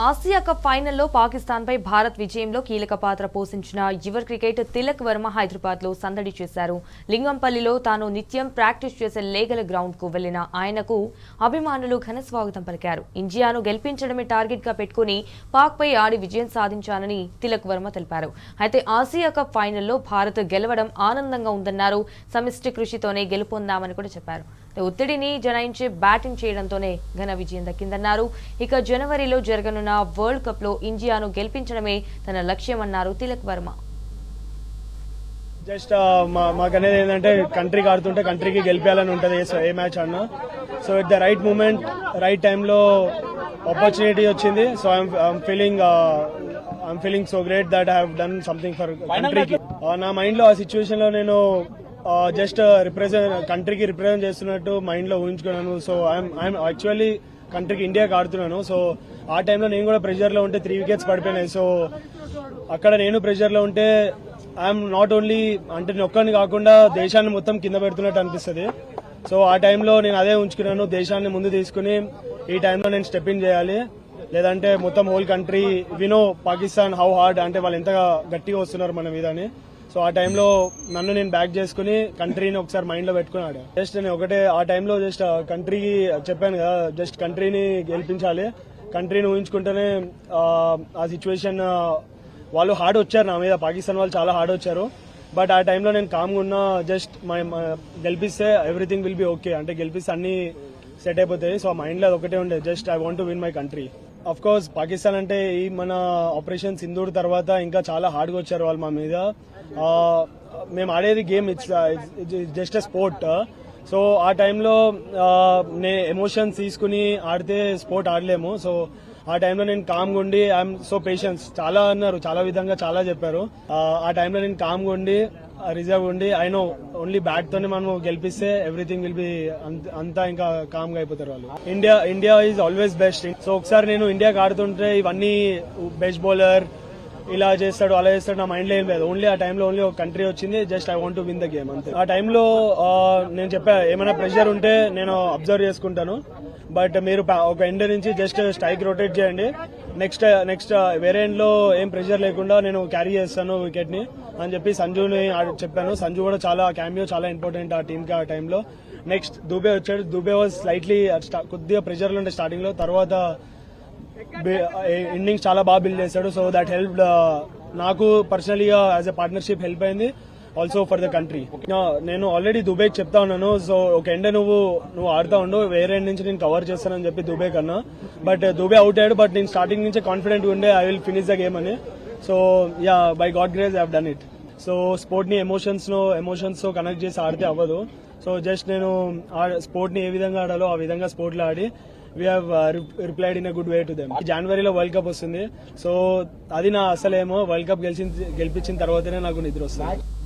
Asia cup ఫైనల్లో పాకిస్తాన్ పై భారత్ విజయంలో కీలక పాత్ర పోషించిన యువ క్రికెటర్ తిలక్ వర్మ హైదరాబాద్ లో సందడి చేశారు. లింగంపల్లిలో తాను నిత్యం ప్రాక్టీస్ చేసే లేగల గ్రౌండ్ కు వెళ్లిన ఆయనకు అభిమానులు ఘన స్వాగతం పలికారు. ఇండియాను గెలిపించడమే టార్గెట్ గా పెట్టుకుని పాక్ పై ఆడి విజయం సాధించానని తిలక్ వర్మ తెలిపారు. అయితే ఆసియా కప్ ఫైనల్లో భారత్ గెలవడం ఆనందంగా ఉందన్నారు. సమిష్టి కృషితోనే గెలుపొందామని కూడా చెప్పారు. ఒత్తిడిని జనాయించి బ్యాటింగ్ చేయడంతోనే ఘన విజయం దక్కిందన్నారు. ఇక జనవరిలో జరగనున్న వరల్డ్ కప్ లో ఇండియాను గెలిపించడమే తన లక్ష్యమన్నారు తిలక్ వర్మ. జస్ట్ మాకు అనేది ఏంటంటే కంట్రీకి ఆడుతుంటే కంట్రీకి గెలిపేయాలని ఉంటుంది ఏ మ్యాచ్ అన్నా. So at the right moment right టైంలో ఆపర్చునిటీ వచ్చింది. So I'm feeling so great that I have done something for కంట్రీకి. నా మైండ్ లో ఆ సిచ్యువేషన్ లో నేను జస్ట్ కంట్రీకి రిప్రజెంట్ చేస్తున్నట్టు మైండ్ లో ఊహించుకున్నాను. సో ఐఎమ్ యాక్చువల్లీ కంట్రీకి ఇండియాకి ఆడుతున్నాను. సో ఆ టైంలో నేను కూడా ప్రెషర్ లో ఉంటే 3 వికెట్స్ పడిపోయినాయి. సో అక్కడ నేను ప్రెషర్ లో ఉంటే ఐఎమ్ నాట్ ఓన్లీ అంటే నేను ఒక్కరిని కాకుండా దేశాన్ని మొత్తం కింద పెడుతున్నట్టు అనిపిస్తుంది. సో ఆ టైంలో నేను అదే ఉంచుకున్నాను, దేశాన్ని ముందు తీసుకుని ఈ టైంలో నేను స్టెప్ ఇన్ చేయాలి, లేదంటే మొత్తం హోల్ కంట్రీ వినో పాకిస్తాన్ హౌ హార్డ్ అంటే వాళ్ళు ఎంతగా గట్టిగా వస్తున్నారు మన మీద అని. సో ఆ టైంలో నన్ను నేను బ్యాక్ చేసుకుని కంట్రీని ఒకసారి మైండ్ లో పెట్టుకుని ఆడా. జస్ట్ నేను ఒకటే ఆ టైంలో జస్ట్ కంట్రీకి చెప్పాను కదా, జస్ట్ కంట్రీని గెలిపించాలి, కంట్రీని ఊహించుకుంటేనే ఆ సిచ్యువేషన్ వాళ్ళు హార్డ్ వచ్చారు నా మీద, పాకిస్తాన్ వాళ్ళు చాలా హార్డ్ వచ్చారు. బట్ ఆ టైంలో నేను కామ్గా ఉన్నా, జస్ట్ గెలిపిస్తే ఎవ్రీథింగ్ విల్ బి ఓకే, అంటే గెలిపిస్తే అన్ని సెట్ అయిపోతాయి. సో మైండ్ లో ఒకటే ఉండే, just I want to win my country. Of course Pakistan అంటే ఈ మన ఆపరేషన్ సింధూర్ తర్వాత ఇంకా చాలా హార్డ్గా వచ్చారు వాళ్ళు మా మీద. మేము ఆడేది game, it's just a sport. So ఆ టైంలో ఎమోషన్స్ తీసుకుని ఆడితే స్పోర్ట్ ఆడలేము. సో ఆ టైంలో నేను కామ్గా ఉండి ఐఎమ్ సో పేషెన్స్ చాలా అన్నారు, చాలా విధంగా చాలా చెప్పారు. ఆ టైంలో నేను కామ్గా ఉండి రిజర్వ్ ఉండి ఐ నో ఓన్లీ బ్యాట్ తోనే మనం గెలిపిస్తే ఎవ్రీథింగ్ విల్ బి అంతా ఇంకా కామ్ గా అయిపోతారు వాళ్ళు. India is always best. So ఒకసారి నేను ఇండియాకి ఆడుతుంటే ఇవన్నీ బెస్ట్ బౌలర్ ఇలా చేస్తాడు అలా చేస్తాడు నా మైండ్ లో ఏం లేదు. ఓన్లీ ఆ టైంలో ఓన్లీ ఒక కంట్రీ వచ్చింది, just I want to win the game అంతే. ఆ టైంలో నేను చెప్పా ఏమైనా ప్రెషర్ ఉంటే నేను అబ్జర్వ్ చేసుకుంటాను, బట్ మీరు ఒక ఎండ్ నుంచి జస్ట్ స్ట్రైక్ రొటేట్ చేయండి, నెక్స్ట్ వేరే ఎండ్ లో ఏం ప్రెషర్ లేకుండా నేను క్యారీ చేస్తాను వికెట్ ని అని చెప్పి సంజుని చెప్పాను. సంజు కూడా చాలా క్యామియో చాలా ఇంపార్టెంట్ ఆ టీమ్ కి ఆ టైంలో. నెక్స్ట్ దుబే వచ్చాడు. దుబే వాజ్ స్లైట్లీ కొద్దిగా ప్రెషర్ లో ఉండే స్టార్టింగ్ లో, తర్వాత ఇన్నింగ్స్ చాలా బాగా బిల్డ్ చేశాడు. సో దట్ హెల్ప్ నాకు పర్సనలీగా యాజ్ ఎ పార్ట్నర్షిప్ హెల్ప్ అయింది, ఆల్సో ఫర్ ద కంట్రీ. నేను ఆల్రెడీ దుబేకి చెప్తా ఉన్నాను, సో ఒక ఎండ్ నువ్వు ఆడుతా ఉండు, వేరే ఎండ్ నుంచి నేను కవర్ చేస్తానని చెప్పి దుబే కన్నా. బట్ దుబే అవుట్ అయ్యాడు, బట్ నేను స్టార్టింగ్ నుంచే కాన్ఫిడెంట్ ఉండే I will finish the game అని. So yeah, by God grace I have done it. So sport ని ఎమోషన్స్ తో కనెక్ట్ చేసి ఆడితే అవ్వదు. సో జస్ట్ నేను స్పోర్ట్ ని ఏ విధంగా ఆడాలో ఆ విధంగా స్పోర్ట్ లో ఆడి we have replied in a good way to them. జనవరిలో వరల్డ్ కప్ వస్తుంది. సో అది నా అసలేమో, వరల్డ్ కప్ గెలిపించిన తర్వాతనే నాకు నిద్ర వస్తుంది.